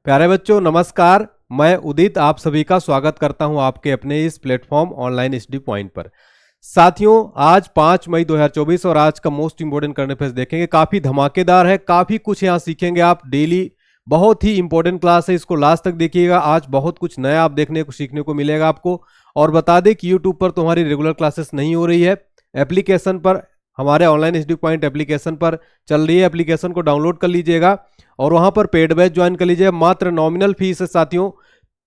प्यारे बच्चों नमस्कार। मैं उदित आप सभी का स्वागत करता हूं आपके अपने इस प्लेटफॉर्म ऑनलाइन एचडी पॉइंट पर। साथियों आज 5 मई 2024 और आज का मोस्ट इंपोर्टेंट करंट अफेयर्स देखेंगे। काफी धमाकेदार है, काफी कुछ यहां सीखेंगे आप डेली। बहुत ही इंपॉर्टेंट क्लास है, इसको लास्ट तक देखिएगा। आज बहुत कुछ नया आप देखने को सीखने को मिलेगा आपको। और बता दें कि यूट्यूब पर तुम्हारी रेगुलर क्लासेस नहीं हो रही है, एप्लीकेशन पर हमारे ऑनलाइन एचडी पॉइंट एप्लीकेशन पर चल रही है। एप्लीकेशन को डाउनलोड कर लीजिएगा और वहां पर पेड बैच ज्वाइन कर लीजिए। मात्र नॉमिनल फीस है साथियों,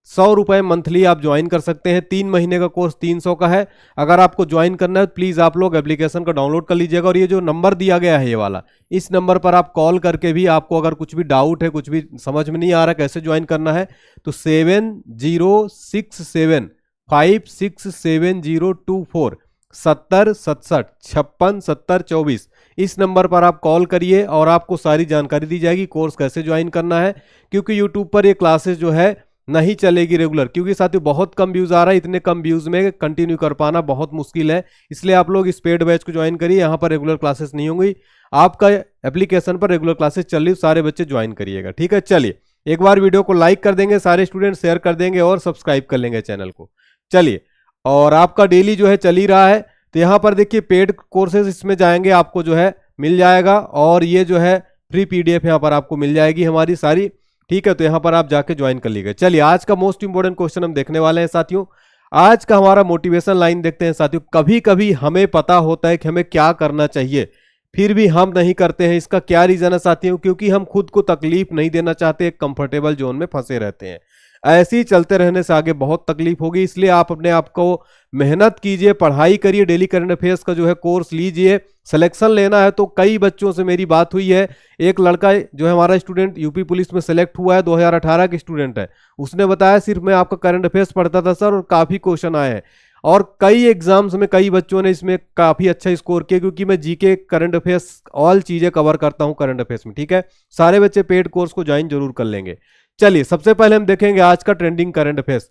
100 रुपए मंथली आप ज्वाइन कर सकते हैं। 3 महीने का कोर्स 300 का है। अगर आपको ज्वाइन करना है तो प्लीज आप लोग एप्लीकेशन को डाउनलोड कर लीजिएगा। और ये जो नंबर दिया गया है ये वाला, इस नंबर पर आप कॉल करके भी आपको अगर कुछ भी डाउट है, कुछ भी समझ में नहीं आ रहा कैसे ज्वाइन करना है, तो 7067567024 7067567024 इस नंबर पर आप कॉल करिए और आपको सारी जानकारी दी जाएगी कोर्स कैसे ज्वाइन करना है। क्योंकि यूट्यूब पर ये क्लासेस जो है नहीं चलेगी रेगुलर, क्योंकि साथियों बहुत कम व्यूज आ रहा है। इतने कम व्यूज में कंटिन्यू कर पाना बहुत मुश्किल है, इसलिए आप लोग इस पेड बैच को ज्वाइन करिए। यहाँ पर रेगुलर क्लासेस नहीं होंगी, आपका एप्लीकेशन पर रेगुलर क्लासेस चल रही, सारे बच्चे ज्वाइन करिएगा। ठीक है, चलिए एक बार वीडियो को लाइक कर देंगे सारे स्टूडेंट, शेयर कर देंगे और सब्सक्राइब कर लेंगे चैनल को। चलिए, और आपका डेली जो है चल ही रहा है, तो यहाँ पर देखिए पेड कोर्सेज इसमें जाएंगे आपको जो है मिल जाएगा। और ये जो है फ्री पीडीएफ यहाँ पर आपको मिल जाएगी हमारी सारी। ठीक है, तो यहाँ पर आप जाके ज्वाइन कर लीजिए। चलिए आज का मोस्ट इंपोर्टेंट क्वेश्चन हम देखने वाले हैं साथियों। आज का हमारा मोटिवेशन लाइन देखते हैं साथियों। कभी कभी हमें पता होता है कि हमें क्या करना चाहिए, फिर भी हम नहीं करते हैं। इसका क्या रीजन है साथियों? क्योंकि हम खुद को तकलीफ नहीं देना चाहते, एक कंफर्टेबल जोन में फंसे रहते हैं। ऐसे ही चलते रहने से आगे बहुत तकलीफ होगी, इसलिए आप अपने आप को मेहनत कीजिए, पढ़ाई करिए, डेली करंट अफेयर्स का जो है कोर्स लीजिए। सिलेक्शन लेना है तो कई बच्चों से मेरी बात हुई है। एक लड़का जो है हमारा स्टूडेंट यूपी पुलिस में सेलेक्ट हुआ है, 2018 का स्टूडेंट है। उसने बताया सिर्फ मैं आपका करंट अफेयर्स पढ़ता था सर, और काफी क्वेश्चन आए हैं। और कई एग्जाम्स में कई बच्चों ने इसमें काफी अच्छा स्कोर किया, क्योंकि मैं जीके करंट अफेयर्स ऑल चीजें कवर करता हूं करंट अफेयर्स में। ठीक है, सारे बच्चे पेड कोर्स को ज्वाइन जरूर कर लेंगे। चलिए सबसे पहले हम देखेंगे आज का trending current affairs.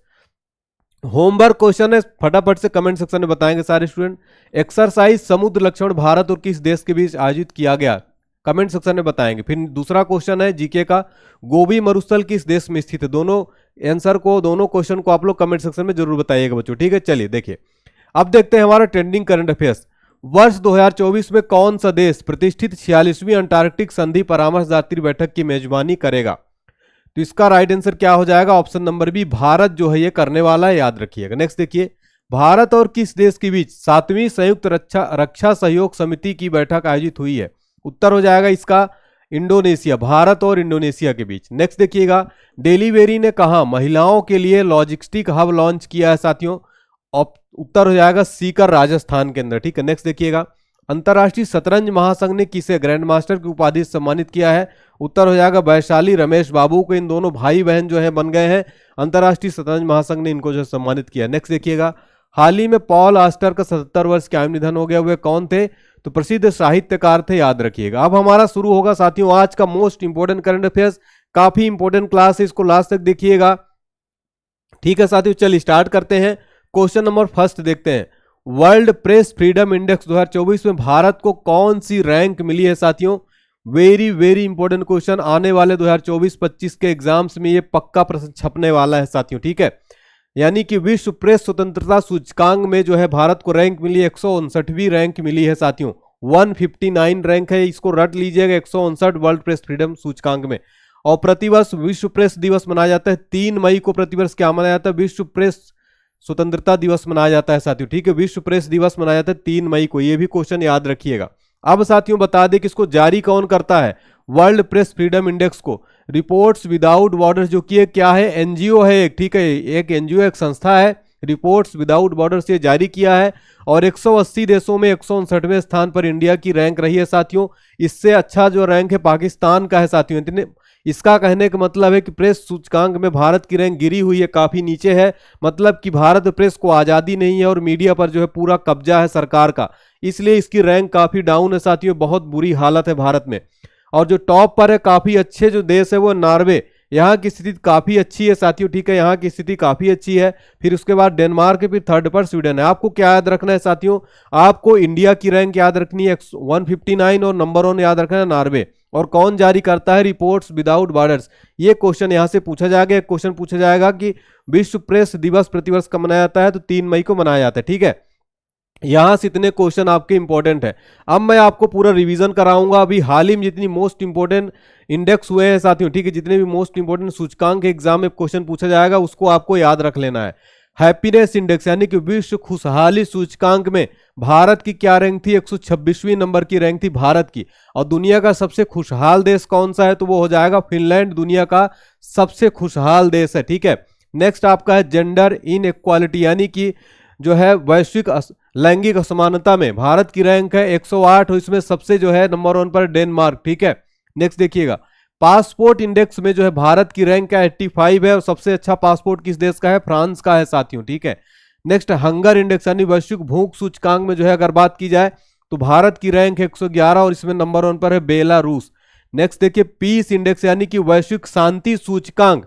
Homework question है, फटाफट से कमेंट सेक्शन में बताएंगे सारे स्टूडेंट। एक्सरसाइज समुद्र लक्षण भारत और किस देश के बीच आयोजित किया गया, कमेंट सेक्शन में बताएंगे। फिर दूसरा क्वेश्चन है जीके का, गोबी मरुस्थल किस देश में स्थित है। दोनों आंसर को, दोनों क्वेश्चन को आप लोग कमेंट सेक्शन में जरूर बताइएगा बच्चों। ठीक है, चलिए देखिए अब देखते हैं हमारा ट्रेंडिंग करंट अफेयर्स। वर्ष 2024 में कौन सा देश प्रतिष्ठित 46वीं अंटार्कटिक संधि परामर्शदात्री बैठक की मेजबानी करेगा? तो इसका राइट आंसर क्या हो जाएगा? ऑप्शन नंबर बी, भारत जो है ये करने वाला है, याद रखिएगा। नेक्स्ट देखिए, भारत और किस देश के बीच 7वीं संयुक्त रक्षा सहयोग समिति की बैठक आयोजित हुई है? उत्तर हो जाएगा इसका इंडोनेशिया, भारत और इंडोनेशिया के बीच। नेक्स्ट देखिएगा, डेलीवेरी ने कहा महिलाओं के लिए लॉजिस्टिक हब लॉन्च किया है साथियों? उत्तर हो जाएगा सीकर, राजस्थान के अंदर। ठीक है, नेक्स्ट देखिएगा, अंतरराष्ट्रीय शतरंज महासंघ ने किसे ग्रैंड मास्टर की उपाधि से सम्मानित किया है? उत्तर हो जाएगा वैशाली, रमेश बाबू को। इन दोनों भाई बहन जो है बन गए हैं, अंतरराष्ट्रीय शतरंज महासंघ ने इनको जो सम्मानित किया। नेक्स्ट देखिएगा, हाल ही में पॉल आस्टर का 77 वर्ष का निधन हो गया, वे कौन थे? तो प्रसिद्ध साहित्यकार थे, याद रखिएगा। अब हमारा शुरू होगा साथियों आज का मोस्ट इंपोर्टेंट करंट अफेयर्स। काफी इंपोर्टेंट क्लास है, इसको लास्ट तक देखिएगा। ठीक है साथियों, चलिए स्टार्ट करते हैं। क्वेश्चन नंबर फर्स्ट देखते हैं, वर्ल्ड प्रेस फ्रीडम इंडेक्स 2024 में भारत को कौन सी रैंक मिली है साथियों? वेरी वेरी इंपॉर्टेंट क्वेश्चन, आने वाले 2024-25 के एग्जाम्स में ये पक्का प्रश्न छपने वाला है साथियों। ठीक है, यानी कि विश्व प्रेस स्वतंत्रता सूचकांक में जो है भारत को रैंक मिली है 159वीं रैंक मिली है साथियों। 159 रैंक है, इसको रट लीजिएगा, 159 वर्ल्ड प्रेस फ्रीडम सूचकांक में। और प्रतिवर्ष विश्व प्रेस दिवस मनाया जाता है 3 मई को। प्रतिवर्ष क्या मनाया जाता है? विश्व प्रेस स्वतंत्रता दिवस मनाया जाता है साथियों। ठीक है, विश्व प्रेस दिवस मनाया जाता है 3 मई को, ये भी क्वेश्चन याद रखिएगा। अब साथियों बता दें कि इसको जारी कौन करता है? वर्ल्ड प्रेस फ्रीडम इंडेक्स को रिपोर्ट्स विदाउट बॉर्डर्स, जो कि क्या है, एनजीओ है एक। ठीक है, एक एनजीओ, एक संस्था है, रिपोर्ट्स विदाउट बॉर्डर्स से जारी किया है। और 180 देशों में 159वें स्थान पर इंडिया की रैंक रही है साथियों। इससे अच्छा जो रैंक है पाकिस्तान का है साथियों। इतने इसका कहने का मतलब है कि प्रेस सूचकांक में भारत की रैंक गिरी हुई है, काफी नीचे है। मतलब कि भारत प्रेस को आजादी नहीं है और मीडिया पर जो है पूरा कब्जा है सरकार का, इसलिए इसकी रैंक काफी डाउन है साथियों। बहुत बुरी हालत है भारत में। और जो टॉप पर है, काफी अच्छे जो देश है वो नॉर्वे, यहाँ की स्थिति काफी अच्छी है साथियों। ठीक है, यहाँ की स्थिति काफी अच्छी है। फिर उसके बाद डेनमार्क, फिर थर्ड पर स्वीडन है। आपको क्या याद रखना है साथियों? आपको इंडिया की रैंक याद रखनी है 159 और नंबर 1 याद रखना है नॉर्वे। और कौन जारी करता है रिपोर्ट्स विदाउट बॉर्डर्स? ये क्वेश्चन यहां से पूछा जाएगा। एक क्वेश्चन पूछा जाएगा कि विश्व प्रेस दिवस प्रतिवर्ष कब मनाया जाता है, तो 3 मई को मनाया जाता है। ठीक है, यहां से इतने क्वेश्चन आपके इंपॉर्टेंट है। अब मैं आपको पूरा रिवीजन कराऊंगा। अभी हाल ही में जितनी मोस्ट इंपॉर्टेंट इंडेक्स हुए हैं साथियों, ठीक है, जितने भी मोस्ट इंपॉर्टेंट सूचकांक एग्जाम में क्वेश्चन पूछा जाएगा उसको आपको याद रख लेना है। हैप्पीनेस इंडेक्स यानी कि विश्व खुशहाली सूचकांक में भारत की क्या रैंक थी? 126वीं नंबर की रैंक थी भारत की। और दुनिया का सबसे खुशहाल देश कौन सा है? तो वो हो जाएगा फिनलैंड, दुनिया का सबसे खुशहाल देश है। ठीक है, नेक्स्ट आपका है जेंडर इन इक्वालिटी यानी कि जो है वैश्विक लैंगिक असमानता में भारत की रैंक है 108 और इसमें सबसे जो है नंबर 1 पर डेनमार्क। ठीक है, नेक्स्ट देखिएगा पासपोर्ट इंडेक्स में जो है भारत की रैंक है 85 है और सबसे अच्छा पासपोर्ट किस देश का है? फ्रांस का है साथियों। ठीक है, नेक्स्ट हंगर इंडेक्स यानी वैश्विक भूख सूचकांक में जो है अगर बात की जाए तो भारत की रैंक 111 और इसमें नंबर 1 पर है बेलारूस। नेक्स्ट देखिए पीस इंडेक्स यानी कि वैश्विक शांति सूचकांक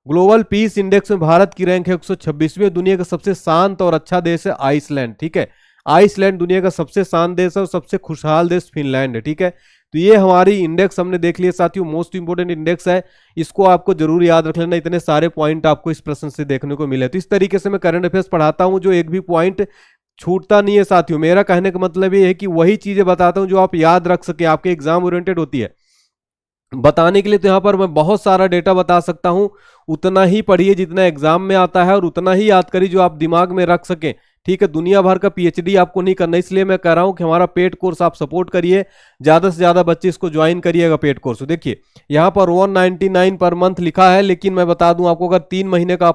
ग्लोबल पीस इंडेक्स में भारत की रैंक है 126वीं। दुनिया का सबसे शांत और अच्छा देश है आइसलैंड। ठीक है, आइसलैंड दुनिया का सबसे शांत देश है और सबसे खुशहाल देश फिनलैंड है। ठीक है, तो ये हमारी इंडेक्स हमने देख लिया साथियों, मोस्ट इंपोर्टेंट इंडेक्स है, इसको आपको जरूर याद रख लेना। इतने सारे पॉइंट आपको इस प्रश्न से देखने को मिले। तो इस तरीके से मैं करंट अफेयर्स पढ़ाता हूं जो एक भी पॉइंट छूटता नहीं है साथियों। मेरा कहने का मतलब ये है कि वही चीजें बताता हूं जो आप याद रख सके, आपके एग्जाम ओरिएंटेड होती है। बताने के लिए तो यहाँ पर मैं बहुत सारा डेटा बता सकता हूं, उतना ही पढ़िए जितना एग्जाम में आता है और उतना ही याद करिए जो आप दिमाग में रख सकें। ठीक है, दुनिया भर का पीएचडी आपको नहीं करना, इसलिए मैं कह रहा हूं कि हमारा पेड कोर्स आप सपोर्ट करिए, ज्यादा से ज्यादा बच्चे इसको ज्वाइन करिएगा पेड कोर्स। देखिए यहाँ पर 199 पर मंथ लिखा है, लेकिन मैं बता दूं आपको अगर 3 महीने का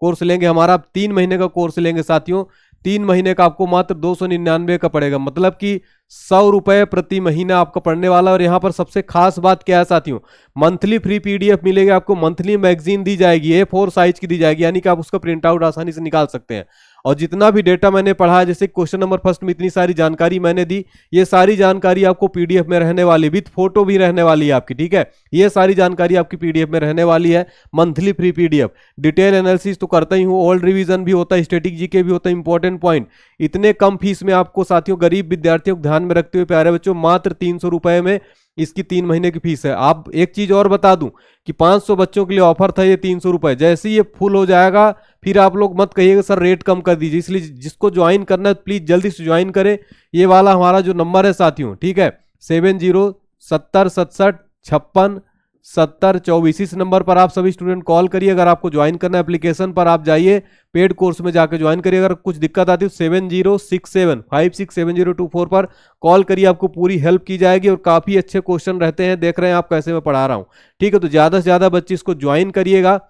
कोर्स लेंगे, हमारा 3 महीने का कोर्स लेंगे साथियों, 3 महीने का आपको मात्र 299 का पड़ेगा, मतलब कि 100 रुपए प्रति महीना आपका पढ़ने वाला। और यहाँ पर सबसे खास बात क्या है साथियों, मंथली फ्री पीडीएफ मिलेगी आपको, मंथली मैगजीन दी जाएगी, A4 साइज की दी जाएगी, यानी कि आप उसका प्रिंट आउट आसानी से निकाल सकते हैं। और जितना भी डेटा मैंने पढ़ा, जैसे क्वेश्चन नंबर फर्स्ट में इतनी सारी जानकारी मैंने दी, ये सारी जानकारी आपको पीडीएफ में रहने वाली, विद फोटो भी रहने वाली है आपकी। ठीक है, ये सारी जानकारी आपकी पीडीएफ में रहने वाली है, monthly free PDF. Detail analysis तो करता ही हूँ, ओल्ड रिवीजन भी होता है, स्टैटिक जीके भी होता है, इंपॉर्टेंट पॉइंट। इतने कम फीस में आपको साथियों, गरीब विद्यार्थियों को ध्यान में रखते हुए प्यारे बच्चों, मात्र 300 रुपए में इसकी 3 महीने की फीस है। आप एक चीज और बता दूं कि 500 बच्चों के लिए ऑफर था ये 300 रुपए, जैसे ही ये फुल हो जाएगा फिर आप लोग मत कहिएगा सर रेट कम कर दीजिए। इसलिए जिसको ज्वाइन करना है प्लीज जल्दी से ज्वाइन करें। ये वाला हमारा जो नंबर है साथियों, ठीक है, 7070675654, इस नंबर पर आप सभी स्टूडेंट कॉल करिए। अगर आपको ज्वाइन करना है एप्लीकेशन पर आप जाइए, पेड कोर्स में जाकर ज्वाइन करिए। अगर कुछ दिक्कत आती है 7067567024 पर कॉल करिए, आपको पूरी हेल्प की जाएगी। और काफी अच्छे क्वेश्चन रहते हैं, देख रहे हैं आप कैसे मैं पढ़ा रहा हूं। ठीक है, तो ज्यादा से ज्यादा बच्चे इसको ज्वाइन करिएगा।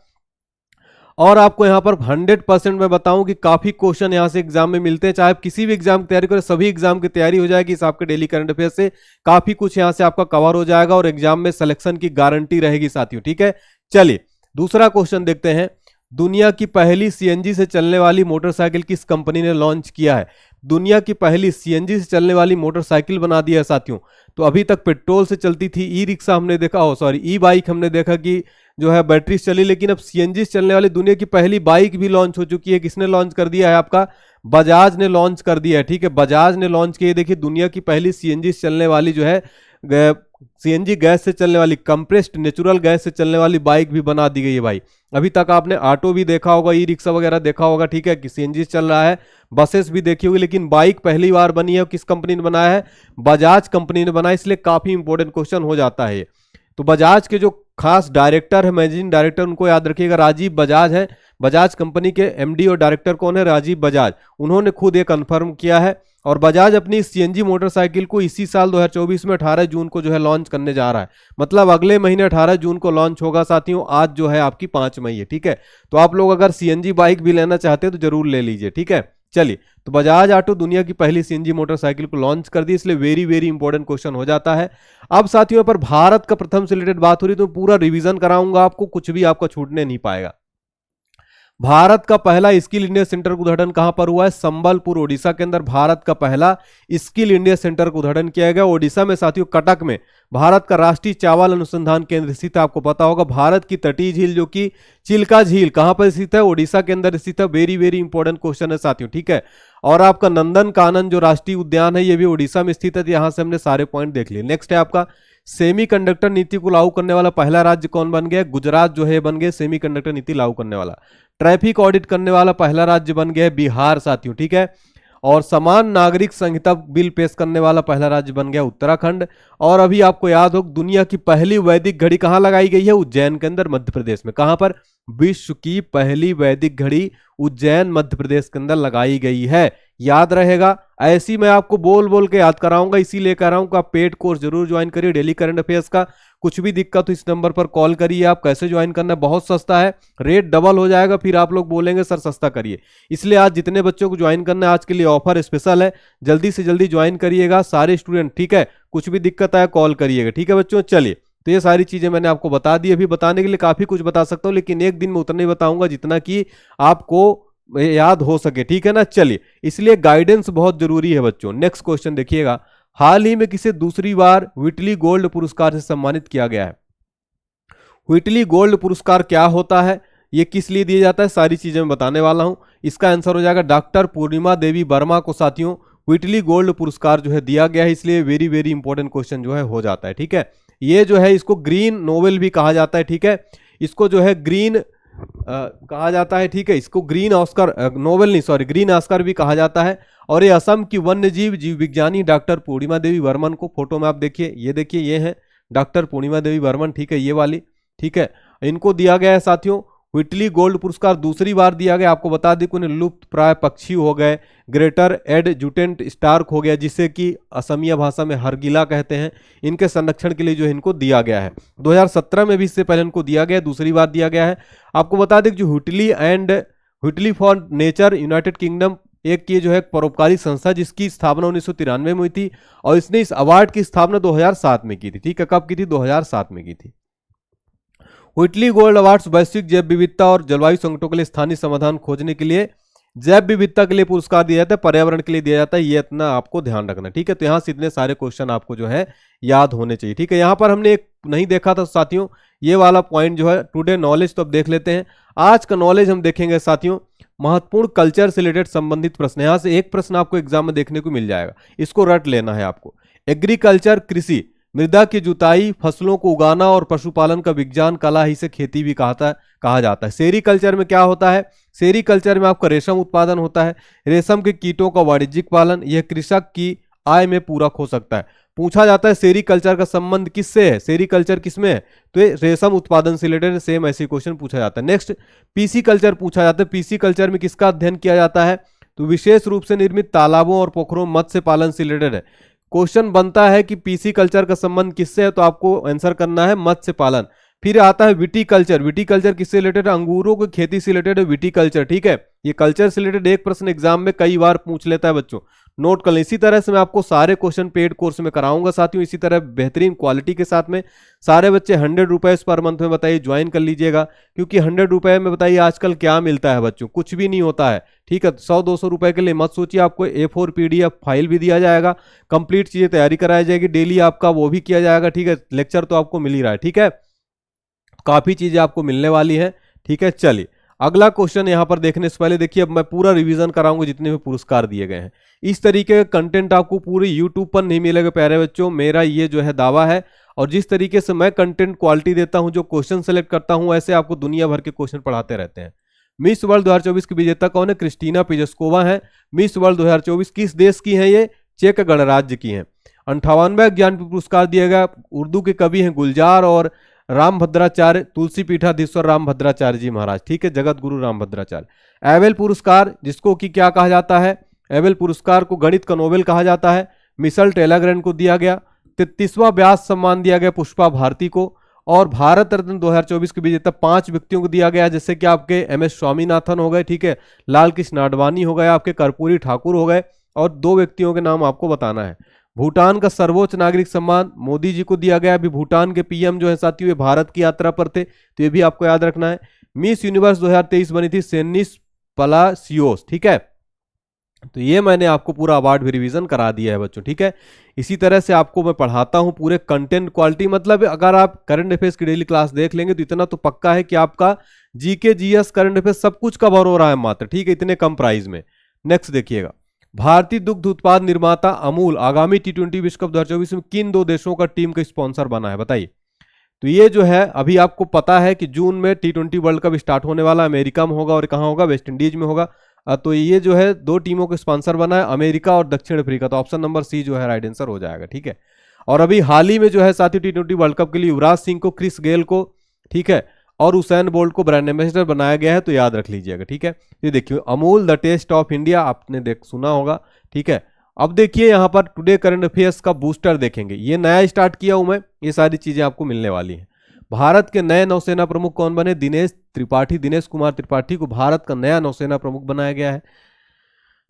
और आपको यहाँ पर 100% मैं बताऊं कि काफी क्वेश्चन यहाँ से एग्जाम में मिलते हैं, चाहे आप किसी भी एग्जाम की तैयारी करें, सभी एग्जाम की तैयारी हो जाएगी इस आपके डेली करंट अफेयर से। काफी कुछ यहाँ से आपका कवर हो जाएगा और एग्जाम में सिलेक्शन की गारंटी रहेगी साथियों। ठीक है, चलिए दूसरा क्वेश्चन देखते हैं। दुनिया की पहली सीएनजी से चलने वाली मोटरसाइकिल किस कंपनी ने लॉन्च किया है? दुनिया की पहली सीएनजी से चलने वाली मोटरसाइकिल बना दिया है साथियों। तो अभी तक पेट्रोल से चलती थी, ई रिक्शा हमने देखा, ई बाइक हमने देखा कि जो है बैटरी से चली, लेकिन अब सीएनजी से चलने वाली दुनिया की पहली बाइक भी लॉन्च हो चुकी है। किसने लॉन्च कर दिया है? आपका बजाज ने लॉन्च कर दिया है। ठीक है, बजाज ने लॉन्च किया। देखिए दुनिया की पहली सीएनजी से चलने वाली जो है, सीएनजी गैस से चलने वाली, कंप्रेस्ड नेचुरल गैस से चलने वाली बाइक भी बना दी गई है भाई। अभी तक आपने ऑटो भी देखा होगा, ई रिक्शा वगैरह देखा होगा, ठीक है, कि सीएनजी से चल रहा है, बसेस भी देखी होगी, लेकिन बाइक पहली बार बनी है। किस कंपनी ने बनाया है? बजाज कंपनी ने बनाया। इसलिए काफी इंपॉर्टेंट क्वेश्चन हो जाता है। तो बजाज के जो खास डायरेक्टर है, मैनेजिंग डायरेक्टर, उनको याद रखिएगा, राजीव बजाज है। बजाज कंपनी के एमडी और डायरेक्टर कौन है? राजीव बजाज। उन्होंने खुद ये कंफर्म किया है। और बजाज अपनी सीएनजी मोटरसाइकिल को इसी साल 2024 में 18 जून को जो है लॉन्च करने जा रहा है, मतलब अगले महीने 18 जून को लॉन्च होगा साथियों। आज जो है आपकी 5 मई है। ठीक है, तो आप लोग अगर सीएनजी बाइक भी लेना चाहते हैं तो जरूर ले लीजिए। ठीक है, चलिए, तो बजाज ऑटो दुनिया की पहली सीएनजी मोटरसाइकिल को लॉन्च कर दी, इसलिए वेरी वेरी इंपॉर्टेंट क्वेश्चन हो जाता है। अब साथियों पर भारत का प्रथम से रिलेटेड बात हो रही, तो पूरा रिवीजन कराऊंगा आपको, कुछ भी आपका छूटने नहीं पाएगा। भारत का पहला स्किल इंडिया सेंटर का उद्घाटन कहां पर हुआ है? संबलपुर, ओडिशा के अंदर भारत का पहला स्किल इंडिया सेंटर का उद्घाटन किया गया। ओडिशा में साथियों कटक में भारत का राष्ट्रीय चावल अनुसंधान केंद्र स्थित है। आपको पता होगा भारत की तटीय झील जो कि चिल्का झील कहां पर स्थित है? ओडिशा के अंदर स्थित है। वेरी वेरी इंपॉर्टेंट क्वेश्चन है साथियों। ठीक है, और आपका नंदन कानन जो राष्ट्रीय उद्यान है ये भी ओडिशा में स्थित है। यहां से हमने सारे पॉइंट देख लिए। नेक्स्ट है आपका सेमीकंडक्टर नीति को लागू करने वाला पहला राज्य कौन बन गया? गुजरात जो है बन गया सेमीकंडक्टर नीति लागू करने वाला। ट्रैफिक ऑडिट करने वाला पहला राज्य बन गया है बिहार साथियों, ठीक है। और समान नागरिक संहिता बिल पेश करने वाला पहला राज्य बन गया उत्तराखंड। और अभी आपको याद हो दुनिया की पहली वैदिक घड़ी कहां लगाई गई है? उज्जैन के अंदर, मध्य प्रदेश में। कहां पर? विश्व की पहली वैदिक घड़ी उज्जैन मध्य प्रदेश के अंदर लगाई गई है। याद रहेगा, ऐसी मैं आपको बोल बोल के याद कराऊंगा, इसीलिए कह रहा हूं कि आप पेड कोर्स जरूर ज्वाइन करिए डेली करंट अफेयर्स का। कुछ भी दिक्कत तो इस नंबर पर कॉल करिए। आप कैसे ज्वाइन करना है, बहुत सस्ता है, रेट डबल हो जाएगा, फिर आप लोग बोलेंगे सर सस्ता करिए। इसलिए आज जितने बच्चों को ज्वाइन करना है आज के लिए ऑफर स्पेशल है, जल्दी से जल्दी ज्वाइन करिएगा सारे स्टूडेंट, ठीक है। कुछ भी दिक्कत आए कॉल करिएगा, ठीक है बच्चों। चलिए, तो ये सारी चीजें मैंने आपको बता दी। अभी बताने के लिए काफी कुछ बता सकता हूं, लेकिन एक दिन में उतना ही बताऊंगा जितना कि आपको याद हो सके, ठीक है ना। चलिए, इसलिए गाइडेंस बहुत जरूरी है बच्चों। नेक्स्ट क्वेश्चन देखिएगा, हाल ही में किसे दूसरी बार व्हिटली गोल्ड पुरस्कार से सम्मानित किया गया है? व्हिटली गोल्ड पुरस्कार क्या होता है, ये किस लिए दिया जाता है, सारी चीजें मैं बताने वाला हूं। इसका आंसर हो जाएगा डॉक्टर पूर्णिमा देवी वर्मा को साथियों व्हिटली गोल्ड पुरस्कार जो है दिया गया है, इसलिए वेरी वेरी इंपॉर्टेंट क्वेश्चन जो है हो जाता है, ठीक है। ये जो है इसको ग्रीन नोबेल भी कहा जाता है, ठीक है। इसको जो है ग्रीन कहा जाता है, ठीक है। इसको ग्रीन ऑस्कर, नोबेल नहीं सॉरी, ग्रीन ऑस्कर भी कहा जाता है। और ये असम की वन्य जीव जीव विज्ञानी डॉक्टर पूर्णिमा देवी वर्मन को, फोटो में आप देखिए, ये देखिए, ये है डॉक्टर पूर्णिमा देवी वर्मन, ठीक है, ये वाली, ठीक है। इनको दिया गया है साथियों व्हिटली गोल्ड पुरस्कार, दूसरी बार दिया गया। आपको बता दें कि उन्हें लुप्त प्राय पक्षी हो गए ग्रेटर एडजुटेंट स्टार्क हो गया, जिसे कि असमिया भाषा में हरगिला कहते हैं, इनके संरक्षण के लिए जो इनको दिया गया है। 2017 में भी इससे पहले इनको दिया गया, दूसरी बार दिया गया है। आपको बता दें कि जो Whitley for nature United kingdom एक ये जो है परोपकारी संस्था, जिसकी स्थापना 1993 में हुई थी, और इसने इस अवार्ड की स्थापना 2007 में की थी, ठीक है। कब की थी? 2007 में की थी। व्हिटली गोल्ड अवार्ड्स वैश्विक जैव विविधता और जलवायु संकटों के लिए स्थानीय समाधान खोजने के लिए, जैव विविधता के लिए पुरस्कार दिया जाता है, पर्यावरण के लिए दिया जाता है, ये इतना आपको ध्यान रखना, ठीक है। तो यहाँ से इतने सारे क्वेश्चन आपको जो है याद होने चाहिए, ठीक है। यहाँ पर हमने एक नहीं देखा था साथियों, ये वाला पॉइंट जो है टुडे नॉलेज, तो अब देख लेते हैं। आज का नॉलेज हम देखेंगे साथियों, महत्वपूर्ण कल्चर से रिलेटेड संबंधित प्रश्न। यहाँ से एक प्रश्न आपको एग्जाम में देखने को मिल जाएगा, इसको रट लेना है आपको। एग्रीकल्चर कृषि, मृदा की जुताई, फसलों को उगाना और पशुपालन का विज्ञान, कला ही से खेती भी कहा जाता है। सेरीकल्चर में क्या होता है? सेरीकल्चर में आपका रेशम उत्पादन होता है, रेशम के कीटों का वाणिज्यिक पालन, यह कृषक की आय में पूरक हो सकता है। पूछा जाता है सेरीकल्चर का संबंध किससे है, सेरीकल्चर किसमें है? तो ये रेशम उत्पादन से रिलेटेड सेम ऐसी क्वेश्चन पूछा जाता है। नेक्स्ट पीसी कल्चर पूछा जाता है, पीसी कल्चर में किसका अध्ययन किया जाता है? तो विशेष रूप से निर्मित तालाबों और पोखरों मत्स्य पालन से रिलेटेड है। क्वेश्चन बनता है कि पीसी कल्चर का संबंध किससे है, तो आपको आंसर करना है मत्स्य पालन। फिर आता है विटीकल्चर, विटीकल्चर किससे रिलेटेड? अंगूरों की खेती से रिलेटेड है विटीकल्चर, ठीक है। ये कल्चर से रिलेटेड एक प्रश्न एग्जाम में कई बार पूछ लेता है बच्चों, नोट कर लें। इसी तरह से मैं आपको सारे क्वेश्चन पेड कोर्स में कराऊंगा साथियों, इसी तरह बेहतरीन क्वालिटी के साथ में। सारे बच्चे 100 रुपीज पर मंथ में बताइए ज्वाइन कर लीजिएगा, क्योंकि 100 रुपए में बताइए आजकल क्या मिलता है बच्चों, कुछ भी नहीं होता है, ठीक है। 100-200 रुपए के लिए मत सोचिए, आपको A4 PDF फाइल भी दिया जाएगा, कंप्लीट चीजें तैयारी कराई जाएगी, डेली आपका वो भी किया जाएगा, ठीक है। लेक्चर तो आपको मिल ही रहा है, ठीक है, काफी चीजें आपको मिलने वाली है, ठीक है। चलिए अगला क्वेश्चन यहां पर देखने से पहले देखिए, अब मैं पूरा रिवीजन कराऊंगा जितने भी पुरस्कार दिए गए हैं। इस तरीके का कंटेंट आपको पूरे यूट्यूब पर नहीं मिलेगा प्यारे बच्चों, मेरा ये जो है दावा है। और जिस तरीके से मैं कंटेंट क्वालिटी देता हूं, जो क्वेश्चन सेलेक्ट करता हूं, ऐसे आपको दुनिया भर के क्वेश्चन पढ़ाते रहते हैं। मिस वर्ल्ड 2024 की विजेता कौन है? क्रिस्टीना पिजस्कोवा है। मिस वर्ल्ड 2024 किस देश की है? ये चेक गणराज्य की है। 58वां ज्ञानपीठ पुरस्कार दिया गया, उर्दू के कवि हैं गुलजार और रामभद्राचार्य, तुलसी पीठाधीश्वर रामभद्राचार्य जी महाराज, ठीक है, जगत गुरु रामभद्राचार्य। एबेल पुरस्कार जिसको कि क्या कहा जाता है? एबेल पुरस्कार को गणित का नोबेल कहा जाता है, मिशेल टेलरग्रेन को दिया गया। 33वां व्यास सम्मान दिया गया पुष्पा भारती को। और भारत रत्न 2024 के विजेता 5 व्यक्तियों को दिया गया, जैसे कि आपके MS स्वामीनाथन हो गए, ठीक है, लाल कृष्ण आडवाणी हो गए, आपके कर्पूरी ठाकुर हो गए, और 2 व्यक्तियों के नाम आपको बताना है। भूटान का सर्वोच्च नागरिक सम्मान मोदी जी को दिया गया। अभी भूटान के PM जो है साथियों ये भारत की यात्रा पर थे, तो ये भी आपको याद रखना है। मिस यूनिवर्स 2023 बनी थी सेनिस पलासियोस, ठीक है। तो ये मैंने आपको पूरा अवार्ड भी रिवीजन करा दिया है बच्चों, ठीक है। इसी तरह से आपको मैं पढ़ाता हूं पूरे कंटेंट क्वालिटी, मतलब अगर आप करंट अफेयर्स की डेली क्लास देख लेंगे तो इतना तो पक्का है कि आपका GK GS करंट अफेयर्स सब कुछ कवर हो रहा है मात्र, ठीक है, इतने कम प्राइस में। नेक्स्ट देखिएगा, भारतीय दुग्ध उत्पाद निर्माता अमूल आगामी T20 विश्व कप 2024 में किन 2 देशों का टीम का स्पॉन्सर बना है, बताइए। तो ये जो है अभी आपको पता है कि जून में T20 वर्ल्ड कप स्टार्ट होने वाला, अमेरिका में होगा और कहाँ होगा, वेस्ट इंडीज में होगा। तो ये जो है 2 टीमों के स्पॉन्सर बना है, अमेरिका और दक्षिण अफ्रीका। तो ऑप्शन नंबर सी जो है राइट आंसर हो जाएगा, ठीक है। और अभी हाल ही में जो है साथियों T20 वर्ल्ड कप के लिए युवराज सिंह को, क्रिस गेल को, ठीक है, और उसेन बोल्ट को ब्रांड एम्बेसडर बनाया गया है, तो याद रख लीजिएगा, ठीक है। ये देखिए Amul the taste of India, आपने सुना होगा, ठीक है। अब देखिए यहाँ पर टुडे करंट अफेयर्स का बूस्टर देखेंगे, ये नया स्टार्ट किया हूं मैं, ये सारी चीजें आपको मिलने वाली हैं। भारत के नए नौसेना प्रमुख कौन बने, दिनेश कुमार त्रिपाठी को भारत का नया नौसेना प्रमुख बनाया गया है।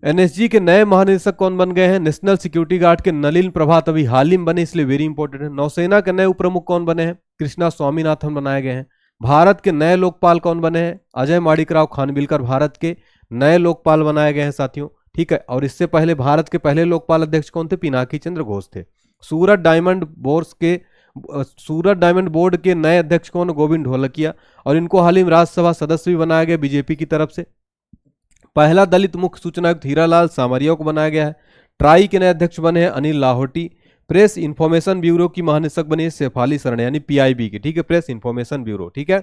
एनएसजी के नए महानिदेशक कौन बन गए हैं, नेशनल सिक्योरिटी गार्ड के नलिन प्रभात अभी हाल ही में बने, इसलिए वेरी इंपॉर्टेंट है। नौसेना के नए उपप्रमुख कौन बने हैं, कृष्णा स्वामीनाथन बनाए गए हैं। भारत के नए लोकपाल कौन बने हैं, अजय माणिकराव खानविलकर भारत के नए लोकपाल बनाए गए हैं साथियों, ठीक है। और इससे पहले भारत के पहले लोकपाल अध्यक्ष कौन थे, पिनाकी चंद्र घोष थे। सूरत डायमंड बोर्ड के नए अध्यक्ष कौन, गोविंद ढोलकिया, और इनको हाल ही में राज्यसभा सदस्य भी बनाया गया बीजेपी की तरफ से। पहला दलित मुख्य सूचना आयुक्त हीरालाल सामरिया को बनाया गया है। ट्राई के नए अध्यक्ष बने हैं Anil Lahoti. Press information bureau की महानिदेशक बनी है शेफाली शरण, यानी पीआईबी की, ठीक है, प्रेस इंफॉर्मेशन ब्यूरो, ठीक है।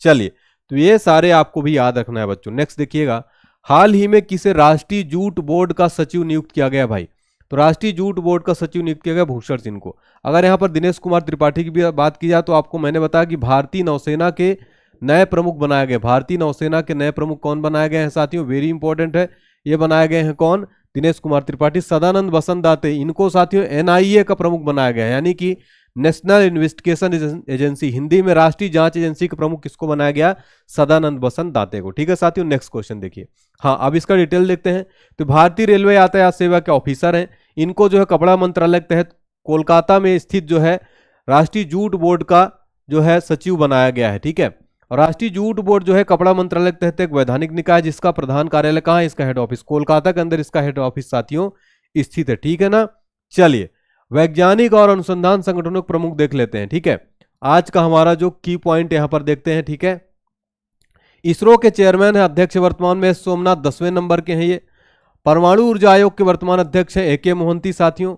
चलिए, तो ये सारे आपको भी याद रखना है बच्चों। नेक्स्ट देखिएगा, हाल ही में किसे राष्ट्रीय जूट बोर्ड का सचिव नियुक्त किया गया भाई, तो राष्ट्रीय जूट बोर्ड का सचिव नियुक्त किया गया भूषण सिंह को। अगर यहाँ पर दिनेश कुमार त्रिपाठी की भी बात की जाए तो आपको मैंने बताया कि भारतीय नौसेना के नए प्रमुख बनाए गए, भारतीय नौसेना के नए प्रमुख कौन बनाए गए हैं साथियों, वेरी इंपॉर्टेंट है, ये बनाए गए हैं कौन, दिनेश कुमार त्रिपाठी। सदानंद बसंत दाते, इनको साथियों एनआईए का प्रमुख बनाया गया है, यानी कि नेशनल इन्वेस्टिगेशन एजेंसी, हिंदी में राष्ट्रीय जांच एजेंसी का प्रमुख किसको बनाया गया, सदानंद बसंत दाते को, ठीक है साथियों। नेक्स्ट क्वेश्चन देखिए, हाँ अब इसका डिटेल देखते हैं। तो भारतीय रेलवे यातायात सेवा के ऑफिसर हैं, इनको जो है कपड़ा मंत्रालय के तहत कोलकाता में स्थित जो है राष्ट्रीय जूट बोर्ड का जो है सचिव बनाया गया है, ठीक है। और राष्ट्रीय जूट बोर्ड जो है कपड़ा मंत्रालय के तहत एक वैधानिक निकाय, जिसका प्रधान कार्यालय कहाँ है, इसका हेड ऑफिस कोलकाता के अंदर इसका हेड ऑफिस साथियों स्थित है, ठीक है ना। चलिए, वैज्ञानिक और अनुसंधान संगठनों के प्रमुख देख लेते हैं, ठीक है। आज का हमारा जो की पॉइंट यहां पर देखते हैं, ठीक है। इसरो के चेयरमैन है, अध्यक्ष वर्तमान में सोमनाथ, 10वें नंबर के हैं ये। परमाणु ऊर्जा आयोग के वर्तमान अध्यक्ष है AK मोहंती साथियों।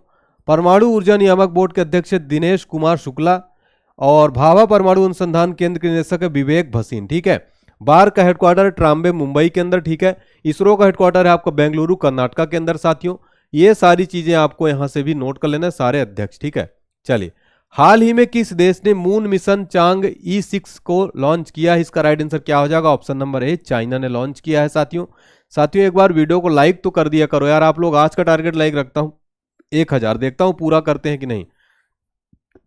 परमाणु ऊर्जा नियामक बोर्ड के अध्यक्ष है दिनेश कुमार शुक्ला। और भाभा परमाणु अनुसंधान केंद्र के निदेशक है विवेक भसीन, ठीक है। बार का हेडक्वार्टर ट्राम्बे मुंबई के अंदर, ठीक है। इसरो का हेडक्वार्टर है आपका बेंगलुरु कर्नाटका के अंदर साथियों। ये सारी चीजें आपको यहां से भी नोट कर लेना है, सारे अध्यक्ष, ठीक है। चलिए, हाल ही में किस देश ने मून मिशन चांग E6 को लॉन्च किया है, इसका राइट आंसर क्या हो जाएगा, ऑप्शन नंबर ए, चाइना ने लॉन्च किया है साथियों। साथियों एक बार वीडियो को लाइक तो कर दिया करो यार आप लोग, आज का टारगेट लाइक रखता हूं 1000, देखता हूं पूरा करते हैं कि नहीं।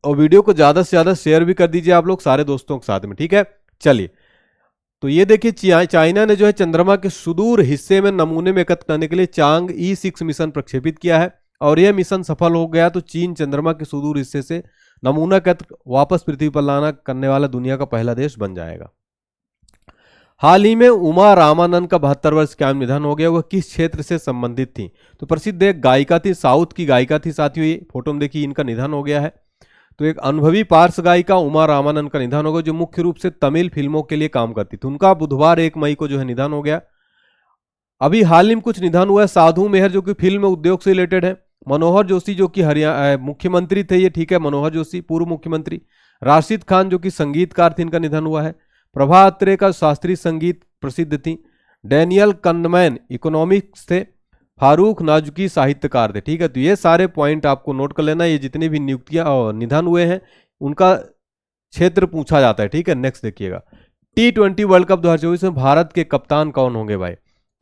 और वीडियो को ज्यादा से ज्यादा शेयर भी कर दीजिए आप लोग सारे दोस्तों के साथ में, ठीक है। चलिए, तो ये देखिए चाइना ने जो है चंद्रमा के सुदूर हिस्से में नमूने में एकत्र करने के लिए चांग E6 मिशन प्रक्षेपित किया है, और यह मिशन सफल हो गया तो चीन चंद्रमा के सुदूर हिस्से से नमूना एकत्र वापस पृथ्वी पर लाना करने वाला दुनिया का पहला देश बन जाएगा। हाल ही में उमा रामानंद का 72 वर्ष का निधन हो गया, वह किस क्षेत्र से संबंधित थी, तो प्रसिद्ध एक गायिका थी, साउथ की गायिका थी साथियों। ये फोटो में देखिए इनका निधन हो गया है। तो एक अनुभवी पार्श्व गायिका उमा रामानंद का निधन हो गया, जो मुख्य रूप से तमिल फिल्मों के लिए काम करती थी। उनका बुधवार 1 मई को जो है निधन हो गया। अभी हाल ही में कुछ निधन हुआ है, साधु मेहर जो कि फिल्म उद्योग से रिलेटेड है। मनोहर जोशी जो कि हरियाणा मुख्यमंत्री थे ये, ठीक है, मनोहर जोशी पूर्व मुख्यमंत्री। राशिद खान जो कि संगीतकार थे, इनका निधन हुआ है। प्रभा अत्रे का शास्त्रीय संगीत प्रसिद्ध थी। डैनियल कनमैन इकोनॉमिक्स थे। फारूक नाजुकी साहित्यकार थे, ठीक है। तो ये सारे पॉइंट आपको नोट कर लेना, ये जितने भी नियुक्तियां और निधन हुए हैं उनका क्षेत्र पूछा जाता है, ठीक है। नेक्स्ट देखिएगा, T20 वर्ल्ड कप 2024 में भारत के कप्तान कौन होंगे भाई,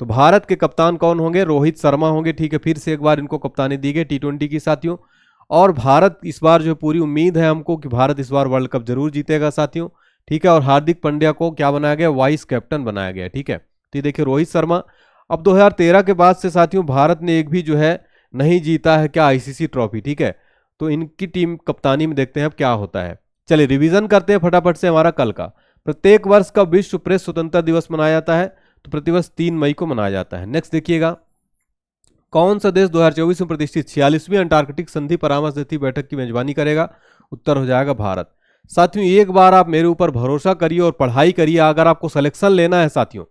तो भारत के कप्तान कौन होंगे, रोहित शर्मा होंगे, ठीक है। फिर से एक बार इनको कप्तानी दी गई T20 की साथियों। और भारत इस बार जो पूरी उम्मीद है हमको कि भारत इस बार वर्ल्ड कप जरूर जीतेगा साथियों, ठीक है। और हार्दिक पांड्या को क्या बनाया गया, वाइस कैप्टन बनाया गया, ठीक है। तो देखिए रोहित शर्मा, अब 2013 के बाद से साथियों भारत ने एक भी जो है नहीं जीता है क्या ICC ट्रॉफी, ठीक है। तो इनकी टीम कप्तानी में देखते हैं अब क्या होता है। चलिए रिवीजन करते हैं फटाफट से हमारा कल का। प्रत्येक वर्ष का विश्व प्रेस स्वतंत्रता दिवस मनाया जाता है, तो प्रतिवर्ष 3 मई को मनाया जाता है। नेक्स्ट देखिएगा, कौन सा देश 2024 में प्रतिष्ठित 46वीं अंटार्कटिक संधि परामर्श नीति बैठक की मेजबानी करेगा, उत्तर हो जाएगा भारत। साथियों एक बार आप मेरे ऊपर भरोसा करिए और पढ़ाई करिए, अगर आपको सिलेक्शन लेना है साथियों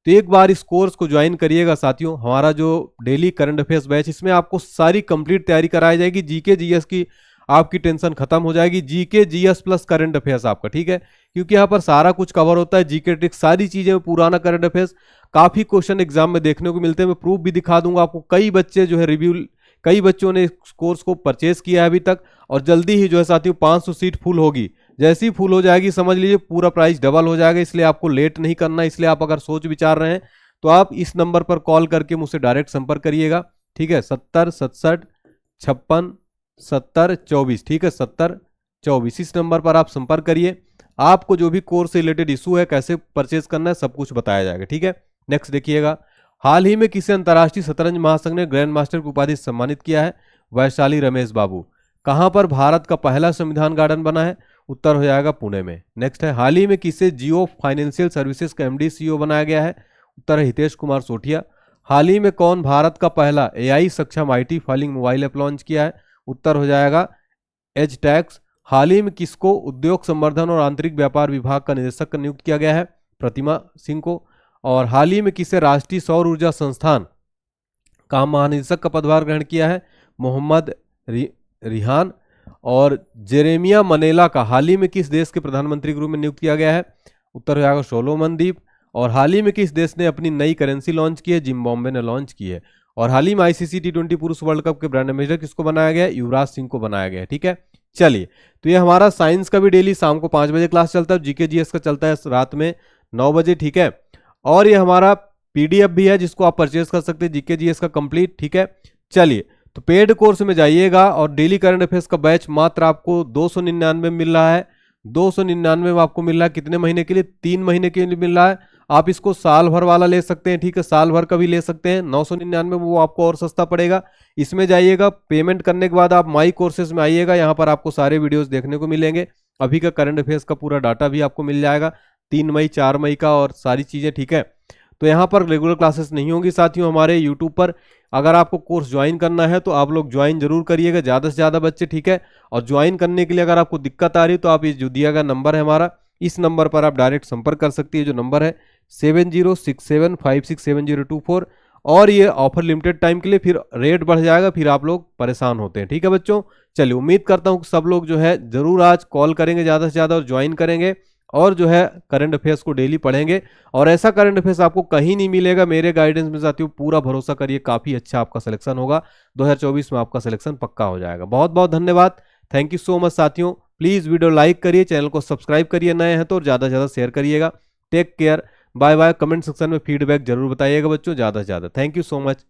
तो एक बार इस कोर्स को ज्वाइन करिएगा साथियों। हमारा जो डेली करंट अफेयर्स बैच, इसमें आपको सारी कंप्लीट तैयारी कराई जाएगी। जीके जीएस की आपकी टेंशन खत्म हो जाएगी। GK GS plus current affairs आपका, ठीक है, क्योंकि यहाँ पर सारा कुछ कवर होता है। जीके ट्रिक्स सारी चीजें, पुराना करंट अफेयर्स, काफी क्वेश्चन एग्जाम में देखने को मिलते हैं। मैं प्रूफ भी दिखा दूंगा आपको। कई बच्चे जो है रिव्यू, कई बच्चों ने इस कोर्स को परचेज किया है अभी तक, और जल्दी ही जो है साथियों 500 सीट फुल होगी। जैसी फुल हो जाएगी समझ लीजिए पूरा प्राइस डबल हो जाएगा। इसलिए आपको लेट नहीं करना। इसलिए आप अगर सोच विचार रहे हैं तो आप इस नंबर पर कॉल करके मुझसे डायरेक्ट संपर्क करिएगा, ठीक है। 70 67 56 70 24, ठीक है, 70 24। इस नंबर पर आप संपर्क करिए। आपको जो भी कोर्स से रिलेटेड इशू है, कैसे परचेज करना है, सब कुछ बताया जाएगा, ठीक है। नेक्स्ट देखिएगा, हाल ही में किसे अंतर्राष्ट्रीय शतरंज महासंघ ने ग्रैंड मास्टर की उपाधि से सम्मानित किया है? वैशाली रमेश बाबू। कहां पर भारत का पहला संविधान गार्डन बना है? उत्तर हो जाएगा पुणे में। नेक्स्ट है, हाल ही में किसे जियो फाइनेंशियल सर्विसेज का एमडी सीईओ बनाया गया है? उत्तर है हितेश कुमार सोठिया। हाल ही में कौन भारत का पहला एआई सक्षम IT filing mobile app launch किया है? उत्तर हो जाएगा एज टैक्स। हाल ही में किसको उद्योग संवर्धन और आंतरिक व्यापार विभाग का निदेशक नियुक्त किया गया है? प्रतिमा सिंह को। और हाल ही में किसे राष्ट्रीय सौर ऊर्जा संस्थान का महानिदेशक का पदभार ग्रहण किया है? मोहम्मद रिहान। और जेरेमिया मनेला का हाल ही में किस देश के प्रधानमंत्री के रूप में नियुक्त किया गया है? उत्तर हो जाएगा सोलोमन द्वीप। और हाल ही में किस देश ने अपनी नई करेंसी लॉन्च की है? जिम्बाब्वे ने लॉन्च की है। और हाल ही में आईसीसी टी20 पुरुष वर्ल्ड कप के ब्रांड एम्बेसडर किसको बनाया गया है? युवराज सिंह को बनाया गया है, ठीक है। चलिए, तो ये हमारा साइंस का भी डेली शाम को 5 बजे क्लास चलता है। जीके जीएस का चलता है रात में 9 बजे, ठीक है। और ये हमारा पीडीएफ भी है जिसको आप परचेज कर सकते हैं, जीके जीएस का कंप्लीट, ठीक है। चलिए, तो पेड कोर्स में जाइएगा और डेली करंट अफेयर्स का बैच मात्र आपको 299 में मिल रहा है। 299 में आपको मिल रहा है कितने महीने के लिए? 3 महीने के लिए मिल रहा है। आप इसको साल भर वाला ले सकते हैं, ठीक है, साल भर का भी ले सकते हैं। 999 में वो आपको और सस्ता पड़ेगा। इसमें जाइएगा, पेमेंट करने के बाद आप माई कोर्सेज में आइएगा। यहाँ पर आपको सारे वीडियोस देखने को मिलेंगे। अभी का करंट अफेयर्स का पूरा डाटा भी आपको मिल जाएगा, 3 मई 4 मई का, और सारी चीज़ें, ठीक है। तो यहाँ पर रेगुलर क्लासेस नहीं होंगी साथियों हमारे यूट्यूब पर। अगर आपको कोर्स ज्वाइन करना है तो आप लोग ज्वाइन जरूर करिएगा, ज़्यादा से ज़्यादा बच्चे, ठीक है। और ज्वाइन करने के लिए अगर आपको दिक्कत आ रही है तो आप ये जो दिया गया नंबर है हमारा, इस नंबर पर आप डायरेक्ट संपर्क कर सकती है। जो नंबर है 7067567024। और ये ऑफर लिमिटेड टाइम के लिए, फिर रेट बढ़ जाएगा, फिर आप लोग परेशान होते हैं, ठीक है बच्चों। चलिए, उम्मीद करता हूँ कि सब लोग जो है जरूर आज कॉल करेंगे ज़्यादा से ज़्यादा और ज्वाइन करेंगे, और जो है करंट अफेयर्स को डेली पढ़ेंगे। और ऐसा करंट अफेयर्स आपको कहीं नहीं मिलेगा, मेरे गाइडेंस में साथियों पूरा भरोसा करिए, काफ़ी अच्छा आपका सिलेक्शन होगा। 2024 में आपका सिलेक्शन पक्का हो जाएगा। बहुत बहुत धन्यवाद, थैंक यू सो मच साथियों। प्लीज़ वीडियो लाइक करिए, चैनल को सब्सक्राइब करिए नए हैं तो, और ज़्यादा से ज़्यादा शेयर करिएगा। Take care, bye bye. Comment section में फीडबैक जरूर बताइएगा बच्चों, ज़्यादा से ज़्यादा। Thank you so much.